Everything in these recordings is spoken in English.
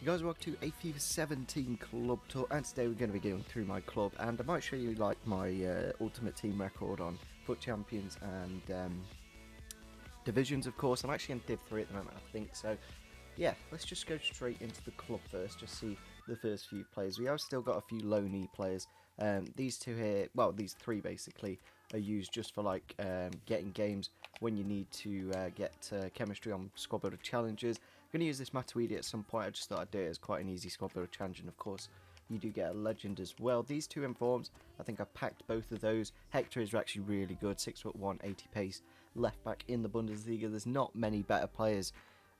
You guys, welcome to a FIFA 17 club tour, and today we're going to be going through my club, and I might show you like my ultimate team record on FUT Champions and divisions, of course. I'm actually in Div 3 at the moment, I think, so yeah, let's just go straight into the club first, just see the first few players. We have still got a few low-knee players. These two here, well, these three basically, are used just for like getting games when you need to get chemistry on squad builder challenges. I'm going to use this Matuidi at some point. I just thought I'd do it as quite an easy squad builder challenge, and of course you do get a legend as well. These two informs, I think I've packed both of those. Hector is actually really good, 6'1", 80 pace, left back in the Bundesliga. There's not many better players.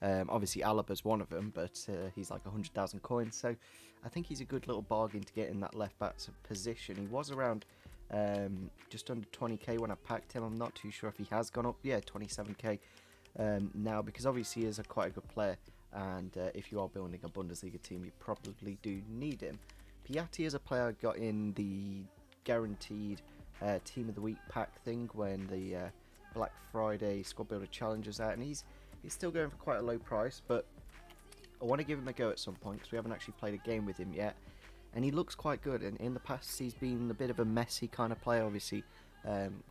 Obviously Alaba's one of them, but he's like 100,000 coins, so I think he's a good little bargain to get in that left back position. He was around just under 20k when I packed him. I'm not too sure if he has gone up. Yeah, 27k now, because obviously he is quite a good player, and if you are building a Bundesliga team, you probably do need him. Piatti is a player I got in the guaranteed Team of the Week pack thing when the Black Friday squad builder challenge is out, and he's still going for quite a low price, but I want to give him a go at some point because we haven't actually played a game with him yet, and he looks quite good. And in the past he's been a bit of a messy kind of player, obviously.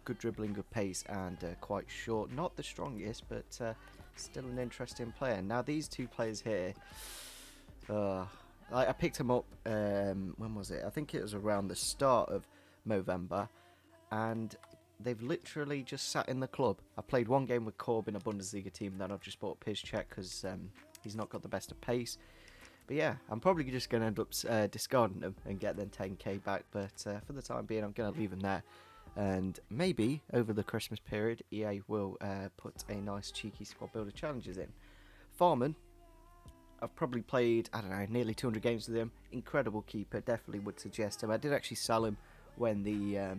Good dribbling, good pace, and quite short. Not the strongest, but still an interesting player. Now these two players here, I picked them up, when was it? I think it was around the start of November, and they've literally just sat in the club. I played one game with Korb in a Bundesliga team, then I've just bought Piszczek because he's not got the best of pace. But yeah, I'm probably just going to end up discarding them and get them 10k back, but for the time being I'm going to leave them there. And maybe over the Christmas period EA will put a nice cheeky squad builder challenges in. Farman, I've probably played, I don't know, nearly 200 games with him. Incredible keeper, definitely would suggest him. I did actually sell him when the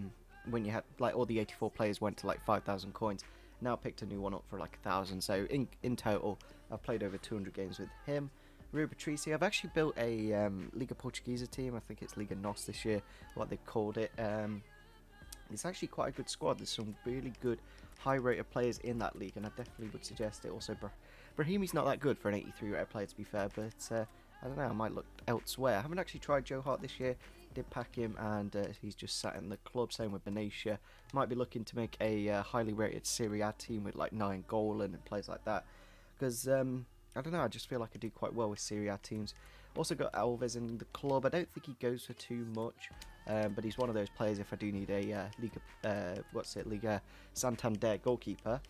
when you had like all the 84 players went to like 5,000 coins. Now picked a new one up for like 1,000. So in total, I've played over 200 games with him. Rui Patricio, I've actually built a Liga Portuguesa team. I think it's Liga NOS this year, what they've called it. It's actually quite a good squad. There's some really good high-rated players in that league, and I definitely would suggest it. Also, Brahimi's not that good for an 83-rated player, to be fair, but I don't know, I might look elsewhere. I haven't actually tried Joe Hart this year. Did pack him, and he's just sat in the club. Same with Benicia. Might be looking to make a highly rated Serie A team with like 9 Golan and players like that, because I don't know, I just feel like I do quite well with Serie A teams. Also got Alves in the club. I don't think he goes for too much, but he's one of those players if I do need a Liga Santander goalkeeper.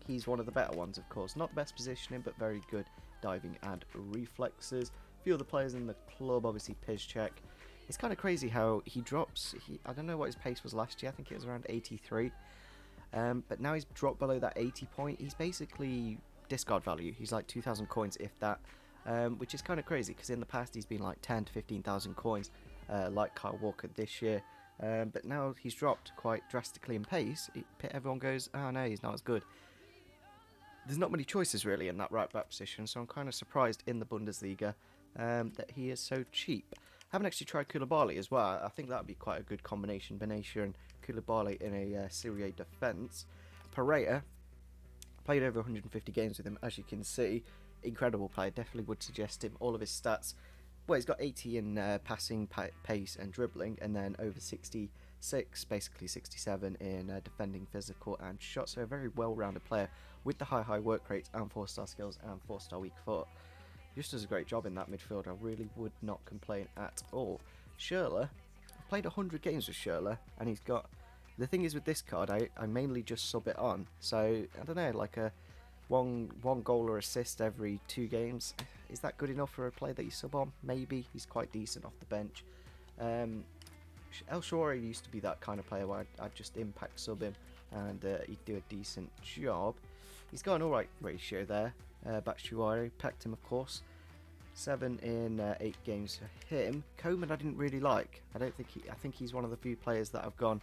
He's one of the better ones, of course. Not the best positioning, but very good diving and reflexes. A few other players in the club, obviously Piszczek. It's kind of crazy how he drops. I don't know what his pace was last year. I think it was around 83. But now he's dropped below that 80 point. He's basically discard value. He's like 2,000 coins, if that. Which is kind of crazy because in the past he's been like 10 to 15,000 coins, like Kyle Walker this year. But now he's dropped quite drastically in pace. Everyone goes, oh no, he's not as good. There's not many choices really in that right back position, so I'm kind of surprised in the Bundesliga that he is so cheap. I haven't actually tried Koulibaly as well. I think that would be quite a good combination, Benicia and Koulibaly in a Serie A defence. Pereira, played over 150 games with him, as you can see. Incredible player, definitely would suggest him. All of his stats, well, he's got 80 in passing, pace and dribbling, and then over 66, basically 67 in defending, physical and shot. So a very well-rounded player with the high work rates and 4-star skills and 4-star weak foot. Just does a great job in that midfield. I really would not complain at all. Schürrle, I've played 100 games with Schürrle, and he's got, the thing is with this card, I mainly just sub it on. So I don't know, like a one goal or assist every 2 games. Is that good enough for a player that you sub on? Maybe. He's quite decent off the bench. El Shaarawy used to be that kind of player where I'd just impact sub him and he'd do a decent job. He's got an alright ratio there. Batshuayi, packed him of course. 7 in 8 games for him. Coman I didn't really like. I think he's one of the few players that I've gone,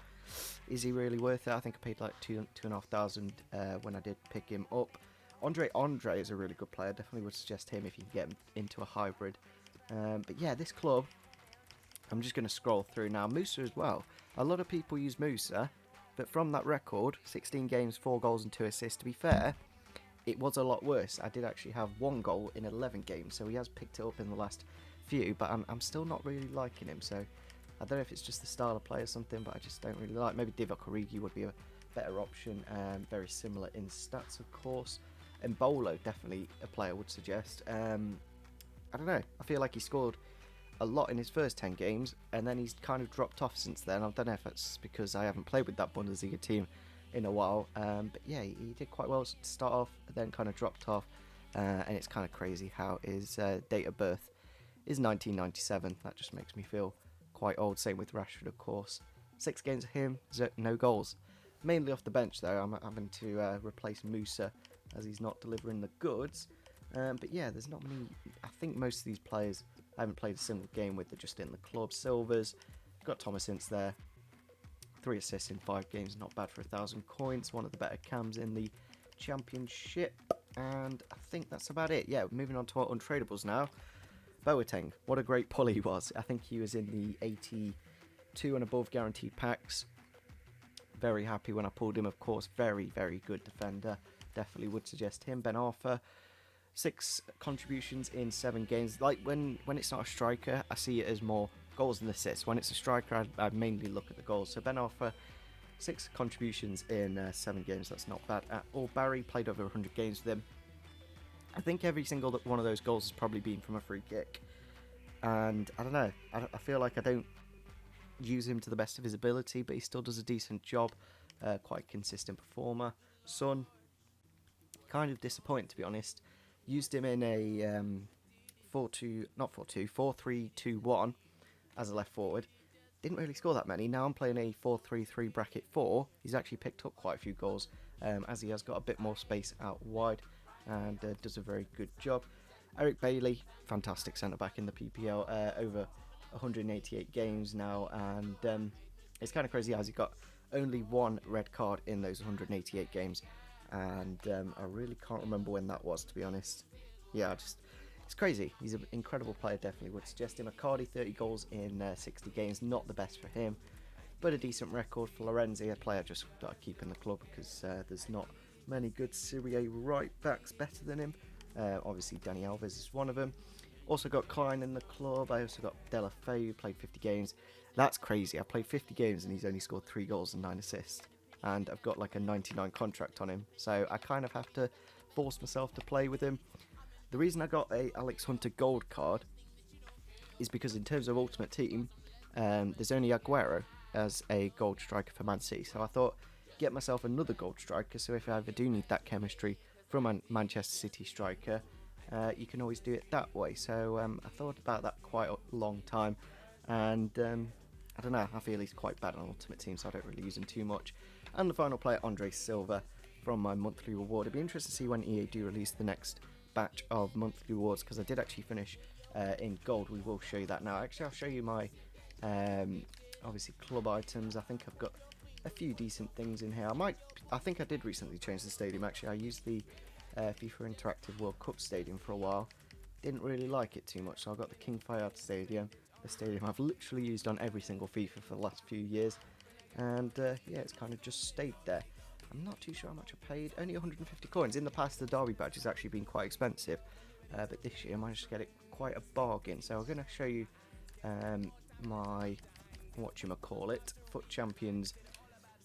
is he really worth it? I think I paid like 2,500 when I did pick him up. Andre is a really good player. Definitely would suggest him if you can get him into a hybrid. But yeah, this club, I'm just going to scroll through now. Musa as well. A lot of people use Musa, but from that record, 16 games, 4 goals and 2 assists. To be fair, it was a lot worse. I did actually have 1 goal in 11 games, so he has picked it up in the last few, but I'm still not really liking him. So I don't know if it's just the style of play or something, but I just don't really like. Maybe Divock Origi would be a better option, very similar in stats, of course. And Bolo, definitely a player I would suggest. I don't know. I feel like he scored a lot in his first 10 games, and then he's kind of dropped off since then. I don't know if that's because I haven't played with that Bundesliga team in a while, but yeah, he did quite well to start off, then kind of dropped off, and it's kind of crazy how his date of birth is 1997. That just makes me feel quite old. Same with Rashford, of course. 6 games of him, no goals. Mainly off the bench, though. I'm having to replace Musa as he's not delivering the goods. But yeah, there's not many. I think most of these players I haven't played a single game with. They're just in the club. Silvers, got Thomas Ince there. 3 assists in 5 games, not bad for 1,000 coins. One of the better cams in the championship. And I think that's about it. Yeah, moving on to our untradables now. Boateng, what a great pull he was. I think he was in the 82 and above guaranteed packs. Very happy when I pulled him, of course. Very, very good defender. Definitely would suggest him. Ben Arthur, 6 contributions in 7 games. Like when it's not a striker, I see it as more goals and assists. When it's a striker, I mainly look at the goals. So Ben Arthur, 6 contributions in 7 games. That's not bad at all. Barry played over 100 games with him. I think every single one of those goals has probably been from a free kick. And I don't know. I feel like I don't use him to the best of his ability, but he still does a decent job. Quite a consistent performer. Son, kind of disappointing, to be honest. Used him in a 4-3-2-1 as a left forward. Didn't really score that many. Now I'm playing a 4-3-3 bracket 4. He's actually picked up quite a few goals, as he has got a bit more space out wide, and does a very good job. Eric Bailey, fantastic centre-back in the PPL, over 188 games now, and it's kind of crazy as he got only 1 red card in those 188 games, and I really can't remember when that was, to be honest. Yeah, it's crazy. He's an incredible player, definitely would suggest him. Icardi, 30 goals in 60 games, not the best for him, but a decent record. Florenzi, a player just got to keep in the club because there's not many good Serie A right backs better than him. Obviously, Dani Alves is one of them. Also got Klein in the club. I also got Delafeu, who played 50 games. That's crazy. I played 50 games and he's only scored 3 goals and 9 assists. And I've got like a 99 contract on him. So I kind of have to force myself to play with him. The reason I got a Alex Hunter gold card is because in terms of Ultimate Team, there's only Aguero as a gold striker for Man City. So I thought, get myself another gold striker. So if I ever do need that chemistry from a Manchester City striker, you can always do it that way. So I thought about that quite a long time, and I don't know, I feel he's quite bad on Ultimate Team, so I don't really use him too much. And the final player, Andre Silva, from my monthly reward. It'd be interesting to see when EA do release the next batch of monthly rewards, because I did actually finish in gold. We will show you that now. Actually, I'll show you my obviously club items. I think I've got a few decent things in here. I think I did recently change the stadium. Actually, I used the FIFA Interactive World Cup stadium for a while. Didn't really like it too much, so I got the King Fayed stadium. The stadium I've literally used on every single FIFA for the last few years, and yeah, it's kind of just stayed there. I'm not too sure how much I paid. Only 150 coins. In the past, the Derby badge has actually been quite expensive, but this year I managed to get it quite a bargain. So I'm going to show you my whatchamacallit, Foot Champions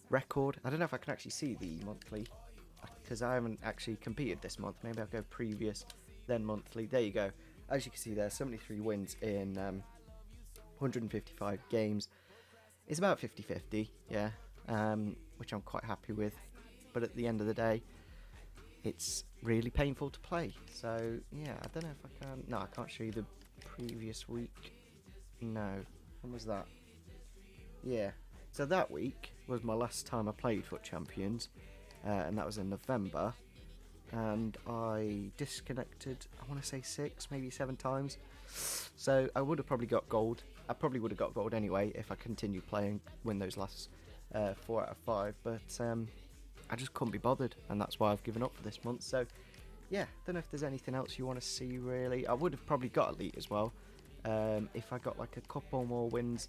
record. I don't know if I can actually see the monthly, because I haven't actually competed this month. Maybe I'll go previous, then monthly. There you go. As you can see there, 73 wins in 155 games. It's about 50-50, yeah, which I'm quite happy with. But at the end of the day, it's really painful to play. So, yeah, I don't know if I can... No, I can't show you the previous week. No. When was that? Yeah. So that week was my last time I played Foot Champions, and that was in November. And I disconnected, I want to say 6, maybe 7 times. So I would have probably got gold. I probably would have got gold anyway if I continued playing, win those last 4 out of 5. But I just couldn't be bothered, and that's why I've given up for this month. So yeah, don't know if there's anything else you want to see really. I would have probably got elite as well if I got like a couple more wins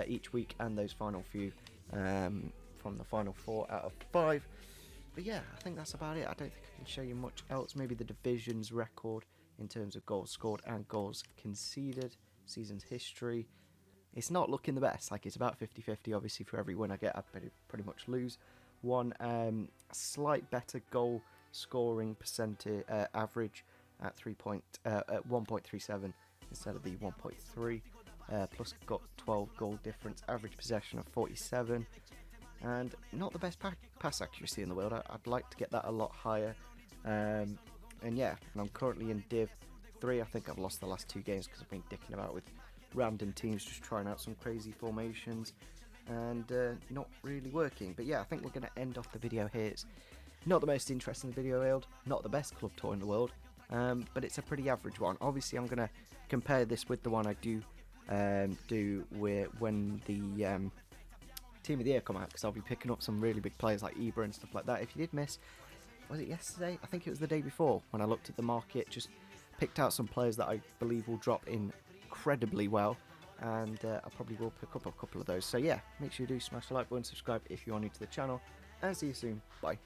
each week, and those final few from the final 4 out of 5. But yeah, I think that's about it. I don't think I can show you much else. Maybe the division's record in terms of goals scored and goals conceded, season's history. It's not looking the best. Like, it's about 50-50. Obviously, for every win I get, I pretty much lose one. Slight better goal scoring percentage average at 1.37 instead of the 1.3. Plus got 12 goal difference. Average possession of 47. And not the best pass accuracy in the world. I'd like to get that a lot higher. And yeah, and I'm currently in Div 3. I think I've lost the last 2 games because I've been dicking about with random teams, just trying out some crazy formations and not really working. But yeah, I think we're going to end off the video here. It's not the most interesting video in the world, not the best club tour in the world, but it's a pretty average one. Obviously, I'm going to compare this with the one I do when the Team of the Year come out, because I'll be picking up some really big players like Ibra and stuff like that. If you did miss, was it yesterday? I think it was the day before when I looked at the market, just picked out some players that I believe will drop incredibly well, and I probably will pick up a couple of those. So yeah, make sure you do smash the like button, subscribe if you are new to the channel, and see you soon. Bye.